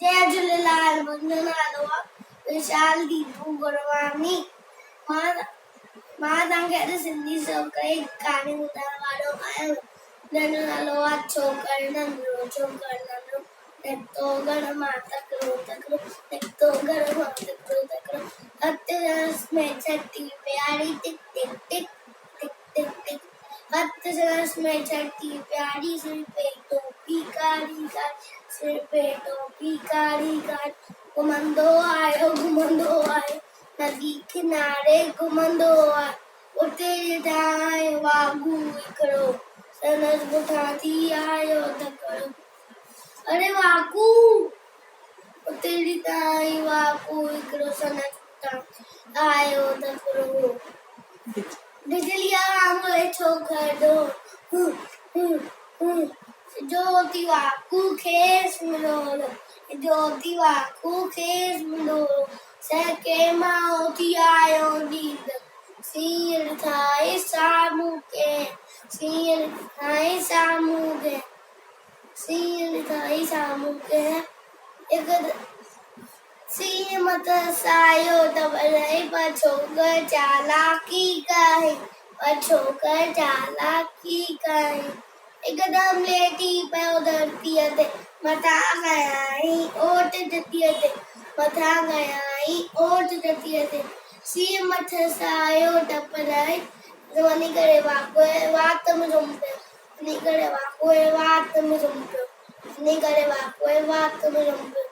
जय झूलेलाल, मुंहिंजो नालो आहे विशाल दीपू गुरवानी। मां तव्हांखे अॼु सिंधी कई कहाणी ॿुधाइण वारो आहियां। जंहिंजो नालो आहे छोकिरो नंढड़ो। छोकिरो नंढड़ो निकितो घर मां तकिड़ो तकिड़ो, निकितो घर मां तकिड़ो तकिड़ो। हथ में छटी प्यारी टिक टिक टिक टिक टिक टिक। हथ में छटी प्यारी, सिर पे टोपी कारी कारी, सिर पे टोपी कारी कारी। घुमंदो आयो नदी किनारे घुमंदो आयो। उते ॾिठाई वागू हिकिड़ो, संदसि पुठियां थी आयो तकिड़ो। अरे वागू, उते ॾिठाई वागू हिकिड़ो, संदसि पुठियां आयो तकिड़ो। बिजलीअ वांगुरु छोकिरो ज्योति वागू खेसि मिलोरो, ज्योति वागू खेसि मिलोरो। सके मां थी आयो नींद, सीर ठाहे साम्हूं के, सीर ठाहे साम्हूं के, सीर ठाहे साम्हूं के। सीर मथां सायो त भले पर छोकिरो चालाकी कई, पर छोकिरो चालाकी कई। हिकदमि लेटी पियो धरतीअ ते, मथां खयाई ओट धरतीअ ते, मथां खयाई ओट धरतीअ ते। सीर मथां सायो टपराई, वञी करे वागूअ वात में सुम्ही पियो, वञी करे वागूअ वात में सुम्ही पियो, वञी करे वागूअ वात में सुम्ही पियो।